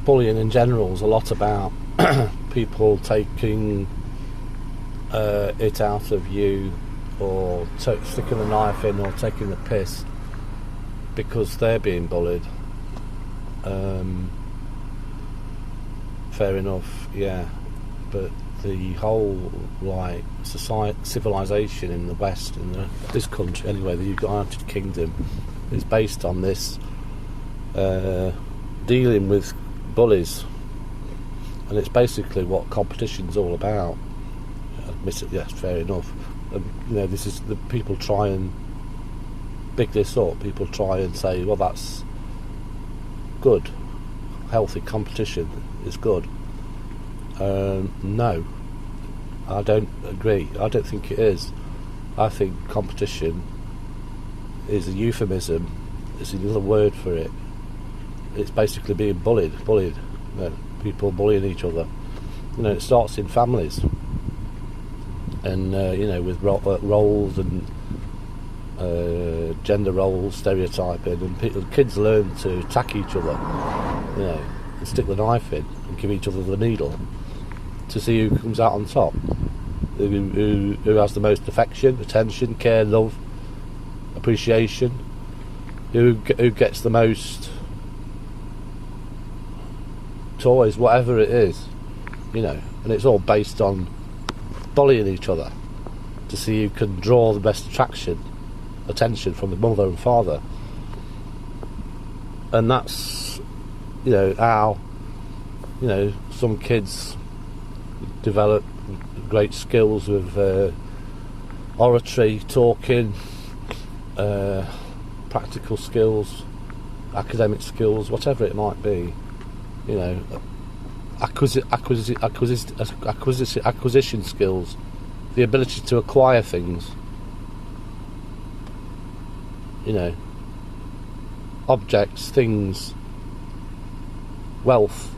bullying in general is a lot about people taking it out of you, or sticking a knife in, or taking the piss because they're being bullied. Fair enough, yeah, but the whole like society, civilization in the West, in this country anyway, the United Kingdom, is based on this dealing with bullies, and it's basically what competition's all about. Admit it, yes, fair enough. This is the people try and big this up. People try and say, well, that's good. Healthy competition is good. No, I don't agree. I don't think it is. I think competition is a euphemism. It's another word for it. It's basically being bullied. People bullying each other. It starts in families, and with roles and gender roles, stereotyping, and kids learn to attack each other, and stick the knife in and give each other the needle to see who comes out on top, who has the most affection, attention, care, love, appreciation, who gets the most toys, whatever it is, and it's all based on bullying each other to see who can draw the best attention from the mother and father. And that's how some kids develop great skills with oratory, talking, practical skills, academic skills, whatever it might be, acquisition skills, the ability to acquire things, objects, things, wealth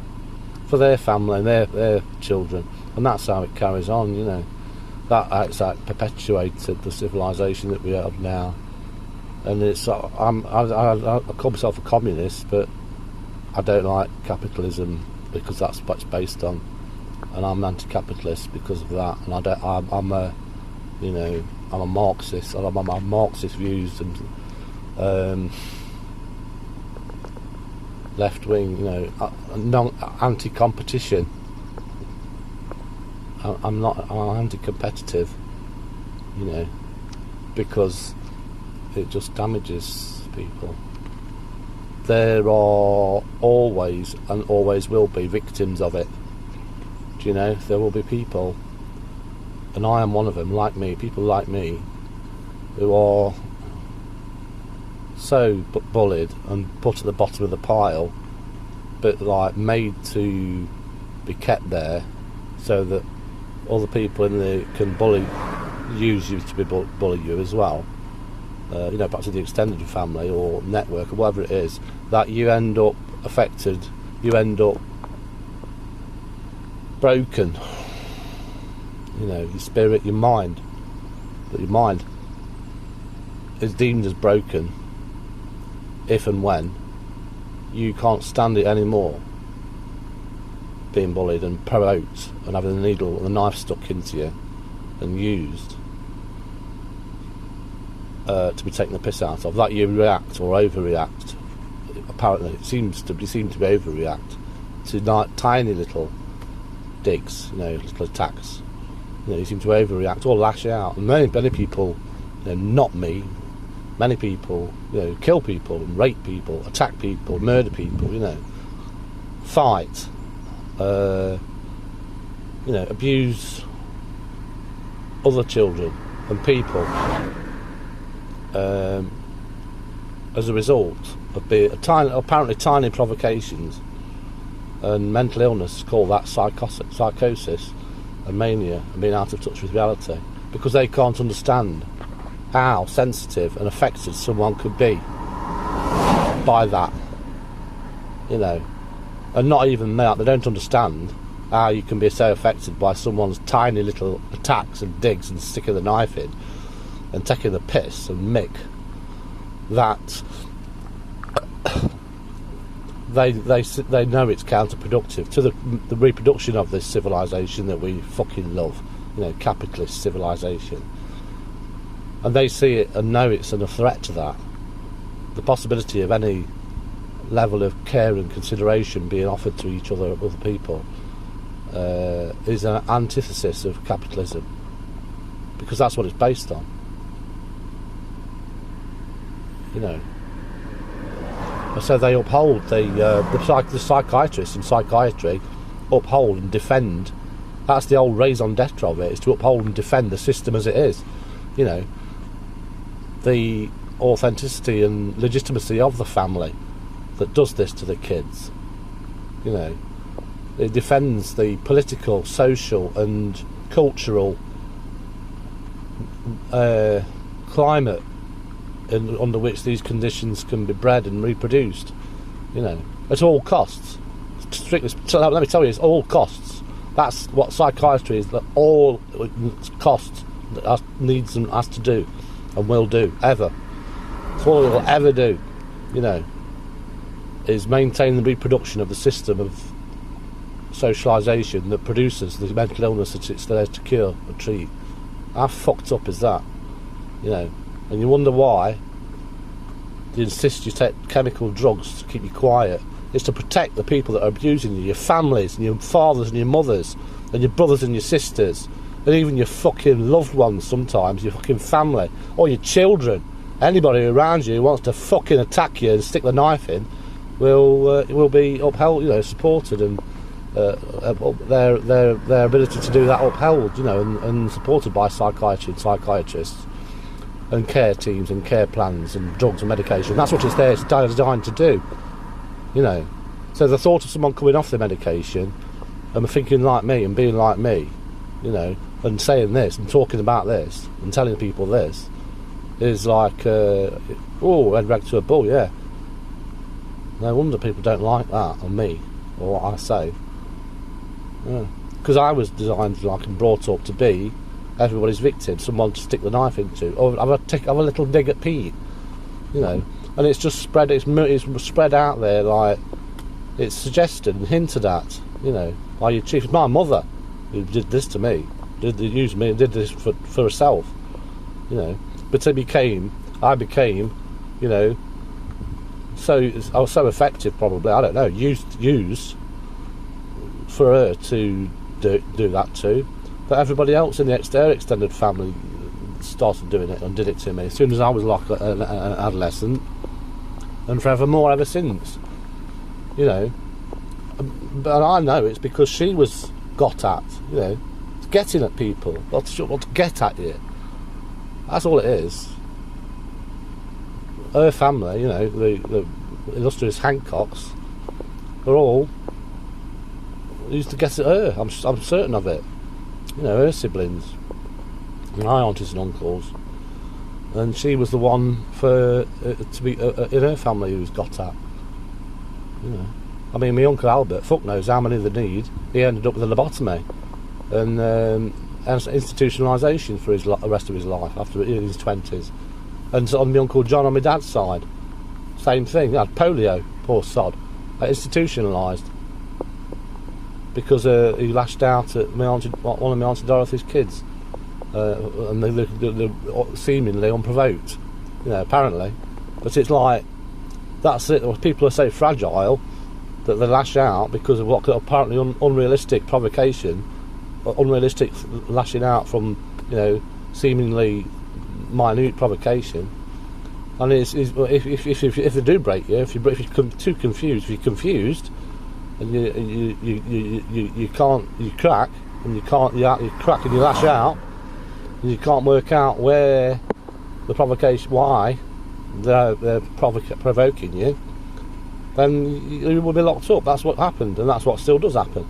for their family and their children, and that's how it carries on. That's like perpetuated the civilization that we have now. And I call myself a communist, but I don't like capitalism because that's what it's based on, and I'm anti-capitalist because of that. And I'm a Marxist. I'm a Marxist views and left wing, anti-competition. I'm anti-competitive, because it just damages people. There are always and always will be victims of it. There will be people, and I am one of them, people like me, who are so bullied and put at the bottom of the pile, but made to be kept there so that other people can use you to bully you as well. Back to the extended family or network or whatever it is, that you end up affected, you end up broken. Your spirit, your mind. But your mind is deemed as broken if and when you can't stand it anymore, being bullied and provoked and having the needle and the knife stuck into you and used to be taken the piss out of, that you react or overreact. Apparently it seems to be overreact to tiny little digs, little attacks. You seem to overreact or lash out. And many people, not me, many people, kill people and rape people, attack people, murder people, fight, abuse other children and people as a result of apparently tiny provocations. And mental illness, call that psychosis and mania, and being out of touch with reality, because they can't understand how sensitive and affected someone could be by that, and not even that, they don't understand how you can be so affected by someone's tiny little attacks and digs and sticking the knife in and taking the piss and mick, that they know it's counterproductive to the reproduction of this civilization that we fucking love, capitalist civilization. And they see it and know it's a threat to that. The possibility of any level of care and consideration being offered to each other people is an antithesis of capitalism, because that's what it's based on. So they uphold the psychiatrists in psychiatry uphold and defend. That's the old raison d'etre of it, is to uphold and defend the system as it is. The authenticity and legitimacy of the family that does this to the kids. It defends the political, social and cultural climate under which these conditions can be bred and reproduced, at all costs. Strictly, let me tell you, it's all costs. That's what psychiatry is, that all costs that needs and has to do and will do, ever. It's all it will ever do, is maintain the reproduction of the system of socialisation that produces the mental illness that it's there to cure or treat. How fucked up is that? And you wonder why they insist you take chemical drugs to keep you quiet. It's to protect the people that are abusing you, your families and your fathers and your mothers and your brothers and your sisters, and even your fucking loved ones sometimes, your fucking family, or your children. Anybody around you who wants to fucking attack you and stick the knife in will be upheld, supported, and their ability to do that upheld, and supported by psychiatry and psychiatrists and care teams and care plans and drugs and medication. That's what it's there. It's designed to do. So the thought of someone coming off the medication and thinking like me and being like me, and saying this and talking about this and telling people this is like, head rag to a bull, yeah. No wonder people don't like that on me or what I say. Because I was designed and brought up to be everybody's victim, someone to stick the knife into, or have a little dig at Pete, and it's just spread. It's spread out there, like it's suggested and hinted at, by your chief. It's my mother who did this to me, used me and did this for herself, But I became, so I was so effective, probably, I don't know, used for her to do that too. But everybody else in their extended family started doing it and did it to me as soon as I was like an adolescent, and forevermore ever since. But I know it's because she was got at, it's getting at people, want to get at you. That's all it is. Her family, the illustrious Hancocks, are all used to get at her. I'm certain of it. Her siblings, my aunties and uncles, and she was the one to be in her family who was got at. I mean, my uncle Albert, fuck knows how many they need. He ended up with a lobotomy and institutionalisation for the rest of his life after in his 20s. And on my uncle John on my dad's side, same thing. He had polio, poor sod, institutionalised. Because he lashed out at one of my Auntie Dorothy's kids, and they seemingly unprovoked, apparently. But it's like, that's it. People are so fragile that they lash out because of what apparently unrealistic provocation, unrealistic lashing out from, seemingly minute provocation. And if they do break you, if you're too confused, if you're confused. And you crack and you crack and you lash out, and you can't work out where the provocation, why they're provoking you, then you will be locked up. That's what happened, and that's what still does happen.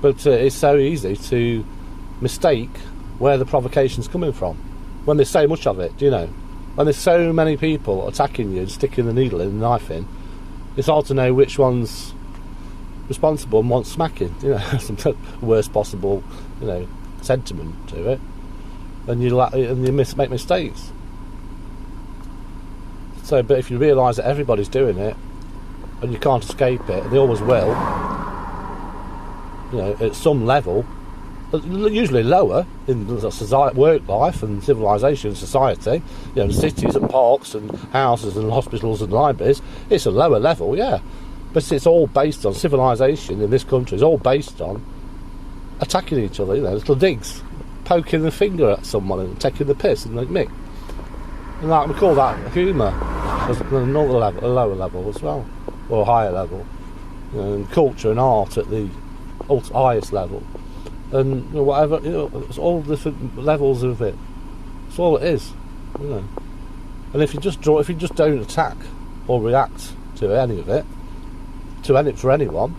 But it's so easy to mistake where the provocation's coming from when there's so much of it. When there's so many people attacking you and sticking the needle in, the knife in. It's hard to know which one's responsible and wants smacking. Some worst possible, sentiment to it, and you make mistakes. So, but if you realise that everybody's doing it, and you can't escape it, and they always will. You know, at some level, usually lower in the society, work life and civilization, society. You know, cities and parks and houses and hospitals and libraries. It's a lower level, yeah, but it's all based on civilization in this country. It's all based on attacking each other. You know, little digs, poking the finger at someone and taking the piss and like Mick. And like, we call that humour. There's another level, a lower level as well, or a higher level. You know, and culture and art at the highest level, and you know, whatever, you know, it's all different levels of it. That's all it is, you know. And if you just don't attack or react to any of it, for anyone,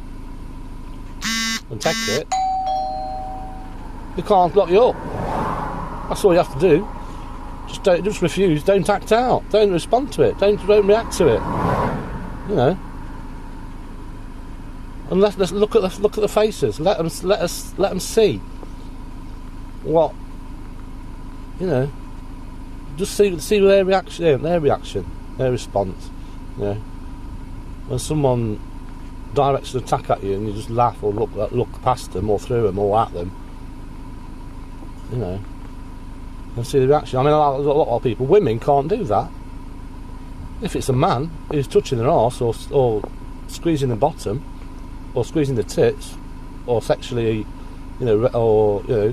and take it, they can't lock you up. That's all you have to do. Just refuse. Don't act out. Don't respond to it. Don't react to it. You know. And let's look at the faces. Let them see what, you know. Just see their reaction, their response. You know, when someone directs an attack at you and you just laugh or look past them or through them or at them, you know, and see the reaction. I mean, a lot of people, women can't do that. If it's a man who's touching their arse or squeezing the bottom, or squeezing the tits, or sexually, you know, or, you know,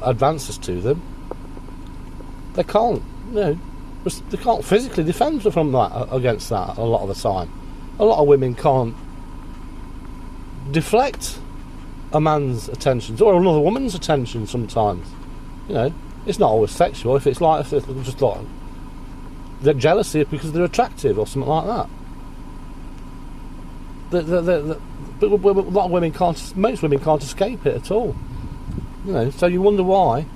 advances to them, they can't, you know, they can't physically defend from that, against that a lot of the time. A lot of women can't deflect a man's attention, or another woman's attention sometimes. You know, it's not always sexual. If it's just like, they're jealousy because they're attractive or something like that. But a lot of women can't. Most women can't escape it at all. You know, so you wonder why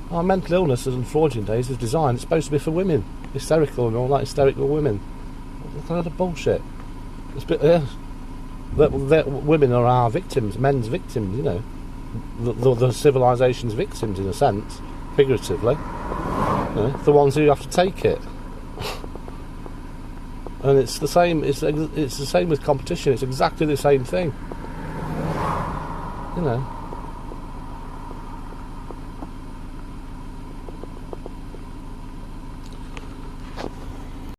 our mental illness and fraudulent days is designed. It's supposed to be for women, hysterical and all that, hysterical women. What kind of bullshit? It's women are our victims, men's victims. You know, the civilization's victims in a sense, figuratively. You know, the ones who have to take it. And it's the same. It's the same with competition. It's exactly the same thing. You know.